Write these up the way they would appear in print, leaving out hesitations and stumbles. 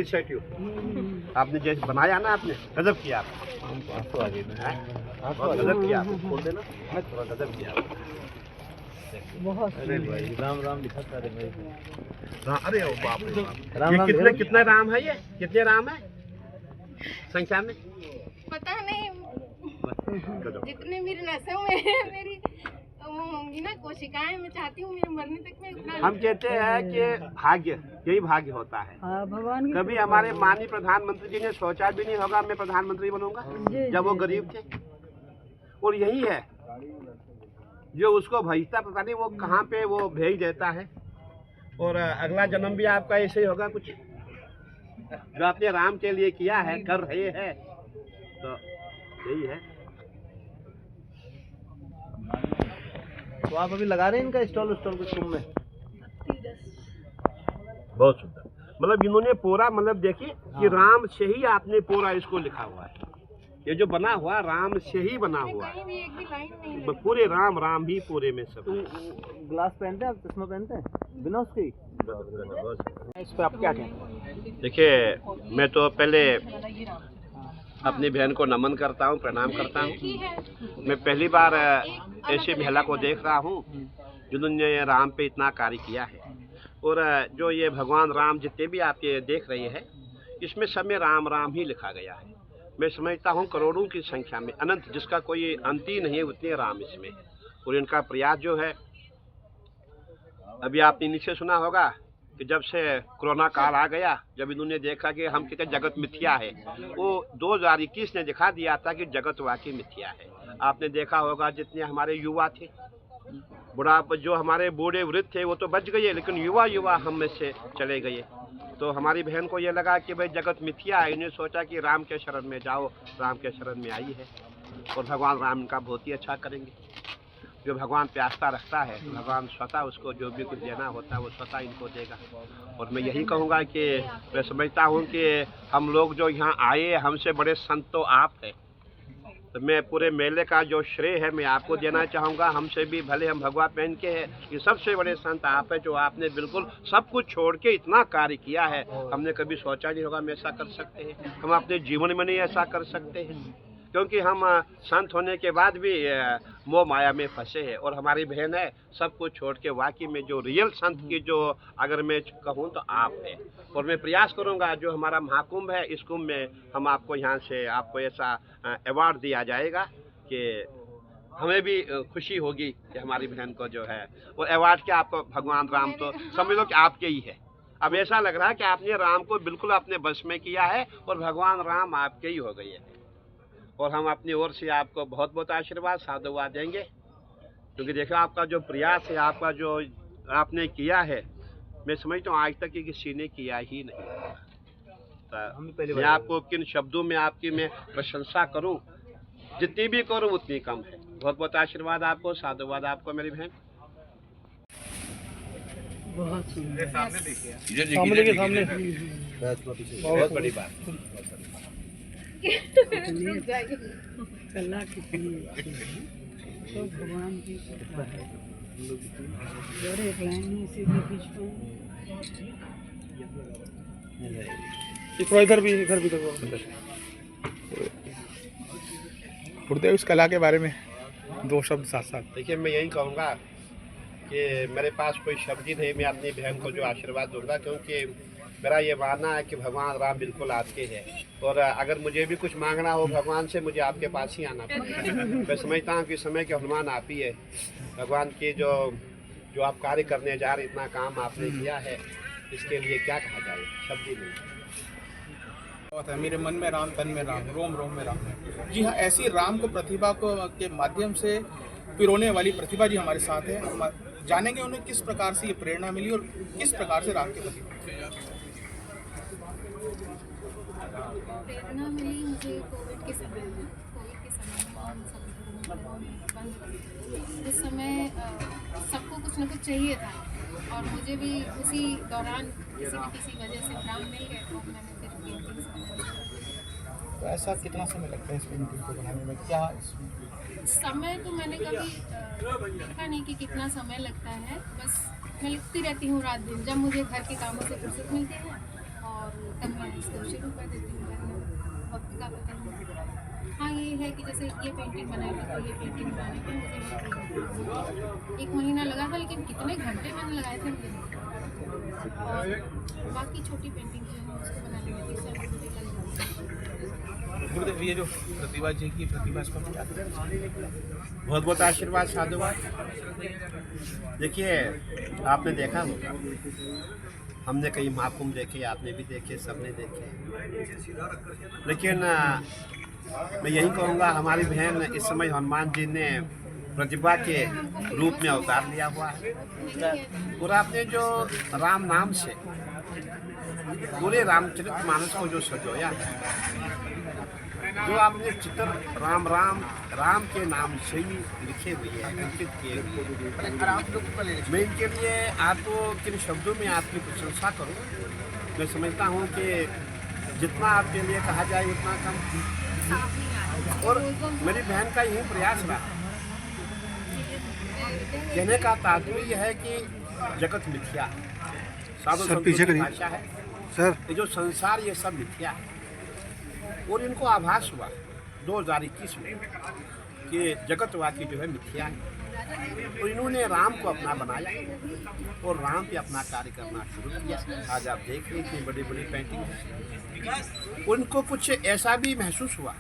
Initiative आपने जैसे बनाया ना, आपने गजब किया, गजब किया, बोल देना थोड़ा गजब किया बहुत। अरे राम राम लिखा था, अरे बाप रे बाप, ये कितने राम है, ये कितने राम है संख्या में पता नहीं, जितने मेरे नसों में है, मेरी होंगी ना कोशिकाएं, मैं चाहती हूँ मेरे मरने तक में उतना। हम कहते हैं कि भाग्य, यही भाग्य होता है। भगवान कभी हमारे माननीय प्रधानमंत्री जी ने सोचा भी नहीं होगा मैं प्रधानमंत्री बनूंगा, जब वो गरीब थे। और यही है जो उसको भेजता, पता नहीं वो कहाँ पे वो भेज देता है। और अगला जन्म भी आपका ऐसे ही होगा कुछ, जो आपने राम के लिए किया है, कर रहे हैं, तो यही है। तो आप अभी लगा रहे हैं इनका स्टॉल कुछ रूम में? बहुत सुंदर, मतलब इन्होंने पूरा, मतलब देखिए कि राम से ही आपने पूरा इसको लिखा हुआ है। ये जो बना हुआ राम से ही बना हुआ है, पूरे राम राम ही पूरे में सब। ग्लास पहनते हैं आप, चश्मा पहनते हैं बिना उसके? इस पे आप क्या कहें? देखिए, मैं तो पहले अपनी बहन को नमन करता हूँ, प्रणाम करता हूँ। मैं पहली बार ऐसी महिला को देख रहा हूँ जिन्होंने राम पे इतना कार्य किया है। और जो ये भगवान राम जितने भी आप ये देख रहे हैं, इसमें सब में राम राम ही लिखा गया है। मैं समझता हूँ करोड़ों की संख्या में, अनंत, जिसका कोई अंत ही नहीं है, उतने राम इसमें। और इनका प्रयास जो है, अभी आपने नीचे सुना होगा कि जब से कोरोना काल आ गया, जब इन्होंने देखा कि हम कितने जगत मिथ्या है, वो 2021 ने दिखा दिया था कि जगत वाकई मिथ्या है। आपने देखा होगा जितने हमारे युवा थे, बुढ़ापा, जो हमारे बूढ़े वृद्ध थे वो तो बच गए, लेकिन युवा हम में से चले गए। तो हमारी बहन को ये लगा कि भाई जगत मिथ्या है, इन्हें सोचा कि राम के शरण में जाओ, राम के शरण में आई है। और भगवान राम इनका बहुत ही अच्छा करेंगे। जो भगवान पे आस्था रखता है, भगवान स्वतः उसको जो भी कुछ देना होता है वो स्वतः इनको देगा। और मैं यही कहूँगा कि मैं समझता हूँ कि हम लोग जो यहाँ आए, हमसे बड़े संत तो आप हैं। तो मैं पूरे मेले का जो श्रेय है मैं आपको देना चाहूँगा। हमसे भी भले हम भगवा पहन के हैं, कि सबसे बड़े संत आप हैं, जो आपने बिल्कुल सब कुछ छोड़ के इतना कार्य किया है। हमने कभी सोचा नहीं होगा हम ऐसा कर सकते हैं, हम अपने जीवन में नहीं ऐसा कर सकते हैं, क्योंकि हम संत होने के बाद भी मोह माया में फंसे हैं। और हमारी बहन है सब कुछ छोड़ के, वाकई में जो रियल संत की जो अगर मैं कहूँ तो आप है। और मैं प्रयास करूँगा जो हमारा महाकुंभ है, इस कुंभ में हम आपको यहाँ से आपको ऐसा अवार्ड दिया जाएगा कि हमें भी खुशी होगी कि हमारी बहन को जो है। और अवार्ड क्या, आपको भगवान राम तो समझ लो कि आपके ही है। अब ऐसा लग रहा है कि आपने राम को बिल्कुल अपने बस में किया है और भगवान राम आपके ही हो गए हैं। और हम अपनी ओर से आपको बहुत बहुत आशीर्वाद साधुवाद देंगे, क्योंकि देखो आपका जो प्रयास है, आपका जो आपने किया है, मैं समझता हूँ आज तक किसी ने किया ही नहीं। तो मैं आपको किन शब्दों में आपकी मैं प्रशंसा करूँ, जितनी भी करूँ उतनी कम है। बहुत बहुत आशीर्वाद आपको, साधुवाद आपको मेरी बहन। बहुत सुंदर, सामने देखिए, सामने बहुत बड़ी बात। कला कितनी अच्छी है, तो भगवान की कृपा है। और एक लाइन में सीधे खींचो, इधर भी देखो। गुरुदेव, इस कला के बारे में दो शब्द साथ साथ। देखिए, मैं यही कहूँगा कि मेरे पास कोई शब्द ही नहीं, मैं अपनी बहन को जो आशीर्वाद दूंगा, क्योंकि मेरा ये मानना है कि भगवान राम बिल्कुल आपके हैं। और अगर मुझे भी कुछ मांगना हो भगवान से, मुझे आपके पास ही आना पड़ेगा। मैं समझता हूँ कि समय के हनुमान आप ही है। भगवान के जो आप कार्य करने जा रहे, इतना काम आपने किया है, इसके लिए क्या कहा जाए, शब्द ही नहीं। मेरे मन में राम, तन में राम, रोम रोम में राम है। जी हाँ, ऐसी राम को प्रतिभा को के माध्यम से पिरोने वाली प्रतिभा जी हमारे साथ है। हम जानेंगे उन्हें किस प्रकार से ये प्रेरणा मिली और किस प्रकार से राम के प्रति प्रेरणा मिली मुझे कोविड के समय में। उस समय सबको कुछ न कुछ चाहिए था, और मुझे भी उसी दौरान किसी वजह से राम मिल गए, तो मैंने फिर पेंटिंग। तो ऐसा कितना समय लगता है इस पेंटिंग को बनाने में? क्या समय तो मैंने कभी देखा नहीं कि कितना समय लगता है, बस मैं लिखती रहती हूँ रात दिन, जब मुझे घर के कामों से फुर्सत मिलती है। और कमियाँ हैं इसको शुरू कर देती हूँ करना, वक्त का पता नहीं। हाँ ये है कि जैसे ये पेंटिंग बनाई तो ये पेंटिंग बनाने में मुझे 1 महीना लगा था, लेकिन कितने घंटे मैंने लगाए थे मुझे नहीं पता। और बाकी छोटी पेंटिंग जो है उसको बनाने में 30 मिनट मुझे लग जाते हैं। गुरुदेव, ये जो प्रतिभा जी की प्रतिभा, इस पर क्या कहना चाहेंगे? बहुत बहुत आशीर्वाद साधुवाद। देखिए, आपने देखा होगा, हमने कई महाकुंभ देखे, आपने भी देखे, सबने देखे, लेकिन मैं यही कहूँगा, हमारी बहन इस समय हनुमान जी ने प्रतिभा के रूप में अवतार लिया हुआ है। और आपने जो राम नाम से पूरे रामचरितमानस को जो सजोया है, जो आपने चित्र राम राम राम के नाम से ही लिखे हुए हैं, अंकित किए हुए हैं, मैं इनके लिए आपको किन शब्दों में आपकी प्रशंसा करूं। मैं समझता हूं कि जितना आपके लिए कहा जाए उतना कम। और मेरी बहन का यही प्रयास रहा। कहने का तात्पर्य यह है कि जगत मिथ्या है, साधु संतों की भाषा है सर, ये जो संसार ये सब मिथ्या है। और इनको आभास हुआ 2021 में कि जगतवाकी जो है मिथ्या है। तो इन्होंने राम को अपना बनाया और राम पे अपना कार्य करना शुरू किया। आज आप देख रहे हैं इतनी बड़ी बड़ी पेंटिंग है। उनको कुछ ऐसा भी महसूस हुआ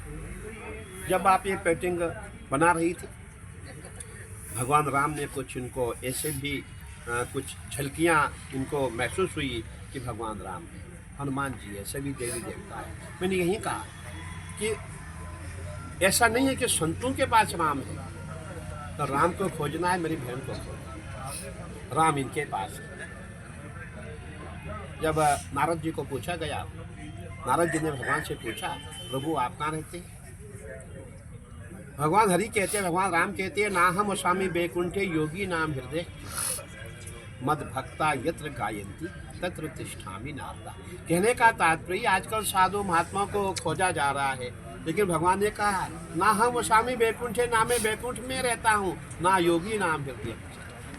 जब आप ये पेंटिंग बना रही थी, भगवान राम ने कुछ इनको ऐसे भी कुछ झलकियाँ इनको महसूस हुई कि भगवान राम है, हनुमान जी है, सभी देवी देवता है। मैंने यही कहा कि ऐसा नहीं है कि संतों के पास राम है, तो राम को खोजना है, मेरी बहन को खोजना, राम इनके पास है। जब नारद जी को पूछा गया, नारद जी ने भगवान से पूछा, प्रभु आप कहाँ रहते हैं? भगवान हरि कहते हैं, भगवान राम कहते हैं, ना हम स्वामी बैकुंठे योगी नाम हृदय मद भक्ता यत्र गायंती तत्र तिष्ठामि नारदा। कहने का तात्पर्य आजकल साधु महात्मा को खोजा जा रहा है, लेकिन भगवान ने कहा ना हम स्वामी बैकुंठे, ना मैं बैकुंठ में रहता हूँ, ना योगी नाम हृदय,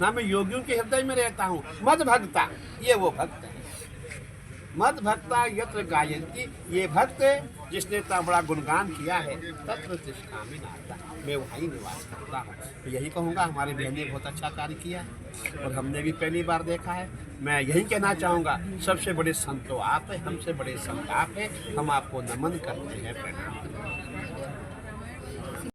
ना मैं योगियों के हृदय में रहता हूँ। मद भक्ता, ये वो भक्त है। मद भक्ता यत्र गायंती, ये भक्त जिसने इतना बड़ा गुणगान किया है, तत्र तिष्ठामि नारदा, मैं वहीं निवास करता हूँ। तो यही कहूँगा, हमारी बहन ने बहुत अच्छा कार्य किया है और हमने भी पहली बार देखा है। मैं यही कहना चाहूँगा, सबसे बड़े संत तो आप हैं, हमसे बड़े संत आप हैं, हम आपको नमन करते हैं, प्रणाम करते हैं।